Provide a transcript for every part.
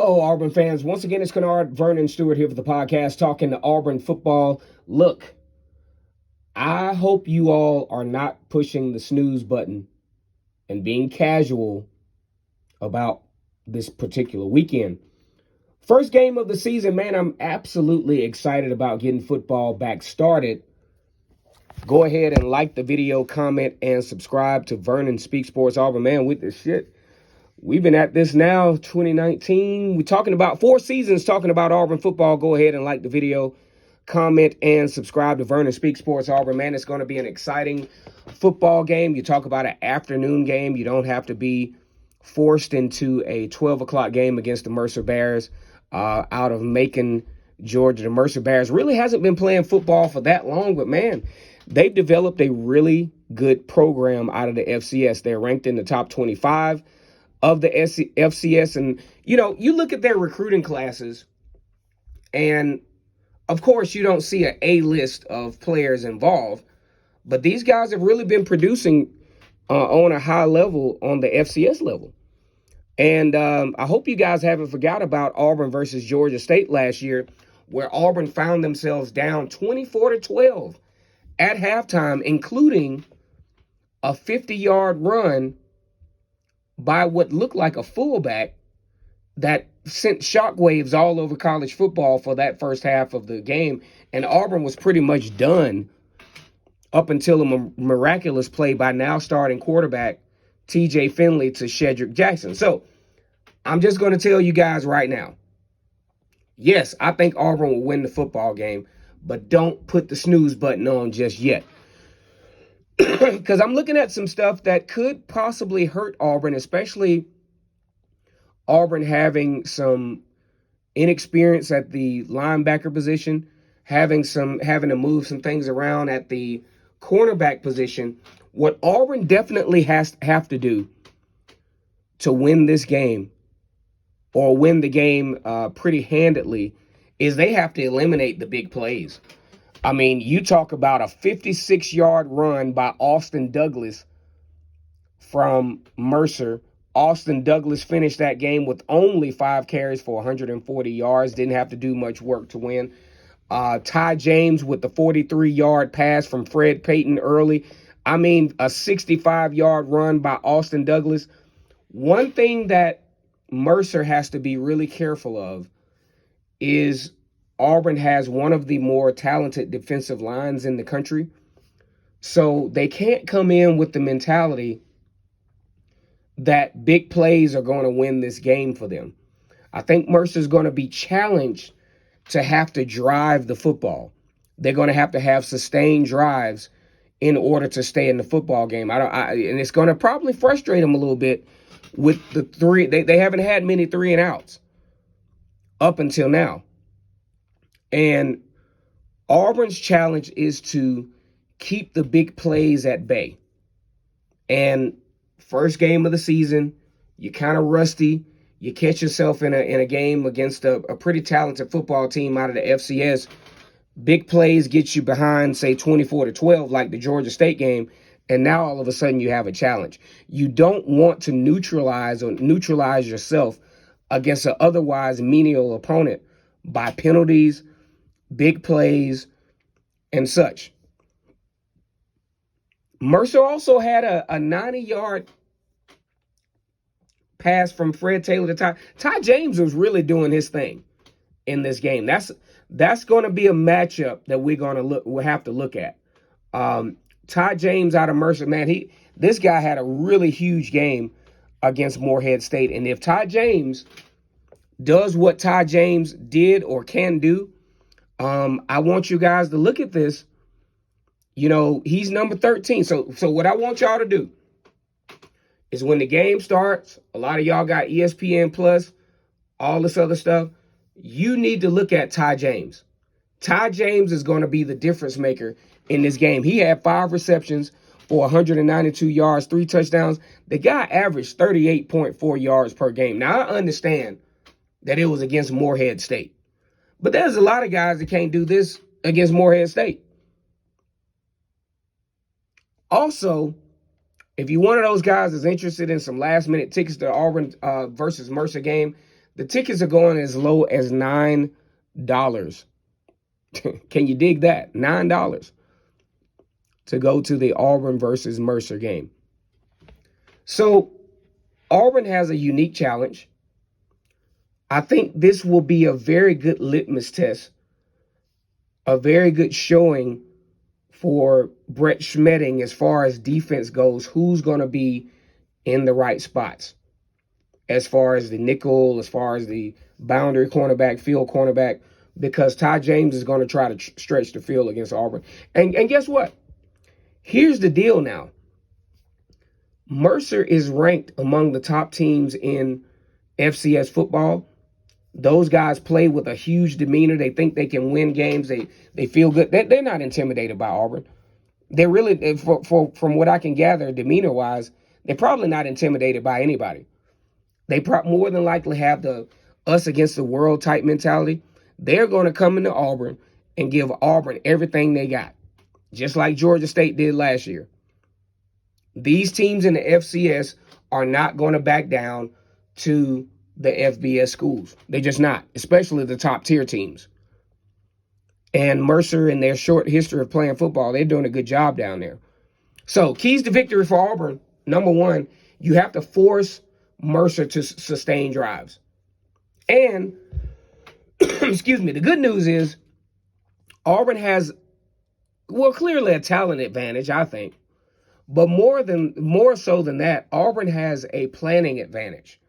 Hello, Auburn fans. Once again, it's Kennard Vernon Stewart here for the podcast talking to Auburn football. Look, I hope you all are not pushing the snooze button and being casual about this particular weekend. First game of the season, man, I'm absolutely excited about getting football back started. Go ahead and like the video, comment, and subscribe to Vernon Speak Sports Auburn. Man, with this shit, we've been at this now, 2019. We're talking about 4 seasons, talking about Auburn football. Go ahead and like the video, comment, and subscribe to Vernon Speak Sports Auburn. Man, it's going to be an exciting football game. You talk about an afternoon game. You don't have to be forced into a 12 o'clock game against the Mercer Bears out of Macon, Georgia. The Mercer Bears really hasn't been playing football for that long, but man, they've developed a really good program out of the FCS. They're ranked in the top 25 of the FCS. And, you look at their recruiting classes, and of course, you don't see an A-list of players involved, but these guys have really been producing on a high level on the FCS level. And I hope you guys haven't forgot about Auburn versus Georgia State last year, where Auburn found themselves down 24-12 at halftime, including a 50-yard run by what looked like a fullback that sent shockwaves all over college football for that first half of the game. And Auburn was pretty much done up until a miraculous play by now starting quarterback TJ Finley to Shedrick Jackson. So I'm just going to tell you guys right now, yes, I think Auburn will win the football game, but don't put the snooze button on just yet. Because I'm looking at some stuff that could possibly hurt Auburn, especially Auburn having some inexperience at the linebacker position, having to move some things around at the cornerback position. What Auburn definitely have to do to win this game, or win the game pretty handedly, is they have to eliminate the big plays. I mean, you talk about a 56-yard run by Austin Douglas from Mercer. Austin Douglas finished that game with only 5 carries for 140 yards. Didn't have to do much work to win. Todd James with the 43-yard pass from Fred Payton early. I mean, a 65-yard run by Austin Douglas. One thing that Mercer has to be really careful of is Auburn has one of the more talented defensive lines in the country. So they can't come in with the mentality that big plays are going to win this game for them. I think Mercer's going to be challenged to have to drive the football. They're going to have sustained drives in order to stay in the football game. And it's going to probably frustrate them a little bit with the three. They haven't had many 3-and-outs up until now. And Auburn's challenge is to keep the big plays at bay. And first game of the season, you're kind of rusty. You catch yourself in a game against a pretty talented football team out of the FCS. Big plays get you behind, say, 24-12, like the Georgia State game, and now all of a sudden you have a challenge. You don't want to neutralize yourself against an otherwise menial opponent by penalties, big plays, and such. Mercer also had a 90-yard pass from Fred Taylor to Todd. Todd James was really doing his thing in this game. That's going to be a matchup that we'll have to look at. Todd James out of Mercer, man, this guy had a really huge game against Morehead State. And if Todd James does what Todd James did or can do, I want you guys to look at this. He's number 13. So what I want y'all to do is when the game starts, a lot of y'all got ESPN Plus, all this other stuff. You need to look at Todd James. Todd James is going to be the difference maker in this game. He had 5 receptions for 192 yards, 3 touchdowns. The guy averaged 38.4 yards per game. Now, I understand that it was against Morehead State. But there's a lot of guys that can't do this against Morehead State. Also, if you're one of those guys that's interested in some last-minute tickets to Auburn versus Mercer game, The tickets are going as low as $9. Can you dig that? $9 to go to the Auburn versus Mercer game. So Auburn has a unique challenge. I think this will be a very good litmus test, a very good showing for Brett Schmetting as far as defense goes, who's going to be in the right spots as far as the nickel, as far as the boundary cornerback, field cornerback, because Todd James is going to try to stretch the field against Auburn. And guess what? Here's the deal now. Mercer is ranked among the top teams in FCS football. Those guys play with a huge demeanor. They think they can win games. They feel good. They're not intimidated by Auburn. They're really, from what I can gather, demeanor-wise, they're probably not intimidated by anybody. They more than likely have the us against the world type mentality. They're going to come into Auburn and give Auburn everything they got, just like Georgia State did last year. These teams in the FCS are not going to back down to the FBS schools. They're just not, especially the top tier teams. And Mercer, in their short history of playing football, they're doing a good job down there. So keys to victory for Auburn. Number one, you have to force Mercer to sustain drives. And, excuse me, the good news is Auburn has, well, clearly a talent advantage, I think. But more so than that, Auburn has a planning advantage.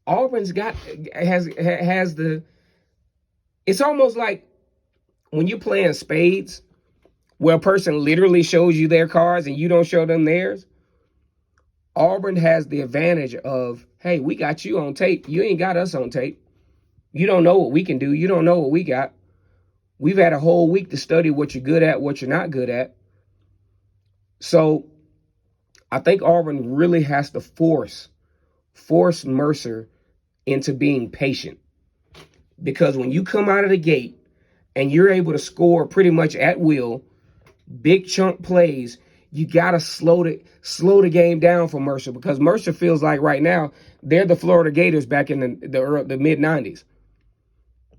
Auburn's has the, it's almost like when you're playing spades, where a person literally shows you their cards and you don't show them theirs. Auburn has the advantage of, hey, we got you on tape. You ain't got us on tape. You don't know what we can do. You don't know what we got. We've had a whole week to study what you're good at, what you're not good at. So I think Auburn really has to force Mercer into being patient. Because when you come out of the gate and you're able to score pretty much at will, big chunk plays, you got to slow the game down for Mercer, because Mercer feels like right now they're the Florida Gators back in the mid-90s.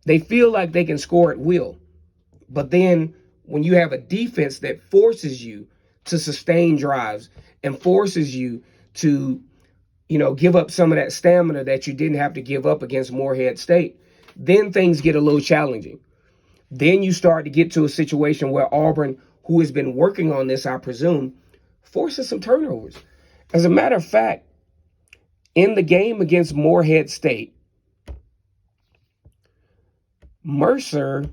They feel like they can score at will. But then when you have a defense that forces you to sustain drives and forces you to, give up some of that stamina that you didn't have to give up against Morehead State, then things get a little challenging. Then you start to get to a situation where Auburn, who has been working on this, I presume, forces some turnovers. As a matter of fact, in the game against Morehead State, Mercer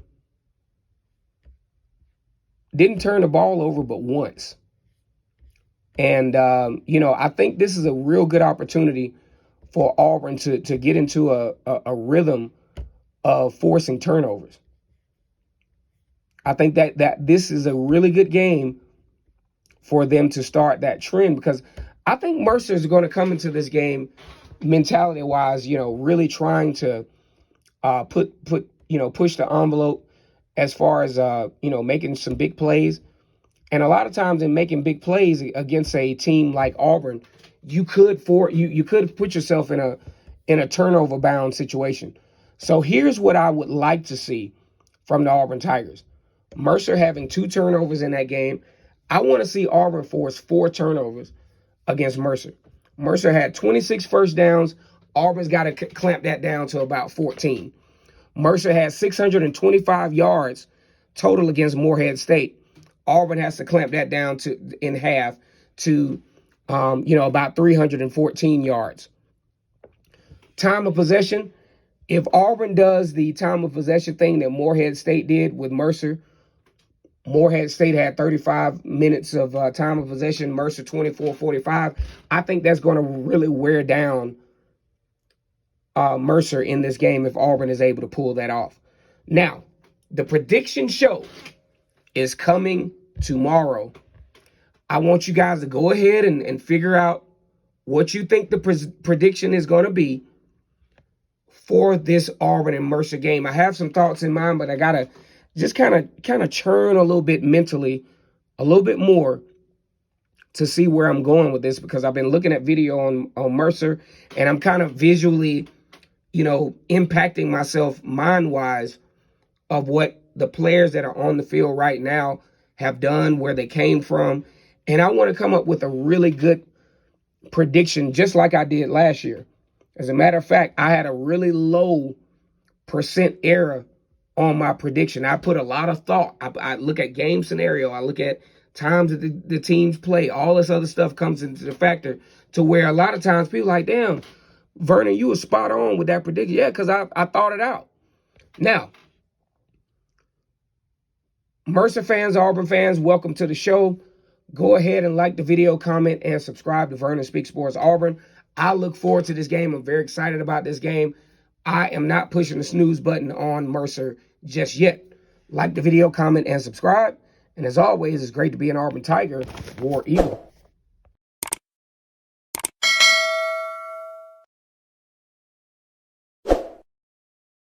didn't turn the ball over but once. And, I think this is a real good opportunity for Auburn to get into a rhythm of forcing turnovers. I think that this is a really good game for them to start that trend, because I think Mercer is going to come into this game mentality-wise, really trying to push the envelope as far as, making some big plays. And a lot of times in making big plays against a team like Auburn, you could put yourself in a turnover-bound situation. So here's what I would like to see from the Auburn Tigers. Mercer having 2 turnovers in that game. I want to see Auburn force 4 turnovers against Mercer. Mercer had 26 first downs. Auburn's got to clamp that down to about 14. Mercer had 625 yards total against Morehead State. Auburn has to clamp that down in half to, about 314 yards. Time of possession. If Auburn does the time of possession thing that Morehead State did with Mercer, Morehead State had 35 minutes of time of possession, Mercer 24-45. I think that's going to really wear down Mercer in this game if Auburn is able to pull that off. Now, the prediction show is coming tomorrow. I want you guys to go ahead and figure out what you think the prediction is going to be for this Auburn and Mercer game. I have some thoughts in mind, but I got to just kind of churn a little bit mentally, a little bit more, to see where I'm going with this, because I've been looking at video on Mercer, and I'm kind of visually impacting myself mind-wise of what the players that are on the field right now have done, where they came from. And I want to come up with a really good prediction, just like I did last year. As a matter of fact, I had a really low percent error on my prediction. I put a lot of thought. I look at game scenario. I look at times that the teams play. All this other stuff comes into the factor to where a lot of times people are like, damn, Vernon, you were spot on with that prediction. Yeah, because I thought it out. Now, Mercer fans, Auburn fans, welcome to the show. Go ahead and like the video, comment, and subscribe to Vernon Speaks Sports Auburn. I look forward to this game. I'm very excited about this game. I am not pushing the snooze button on Mercer just yet. Like the video, comment, and subscribe. And as always, it's great to be an Auburn Tiger, War Eagle.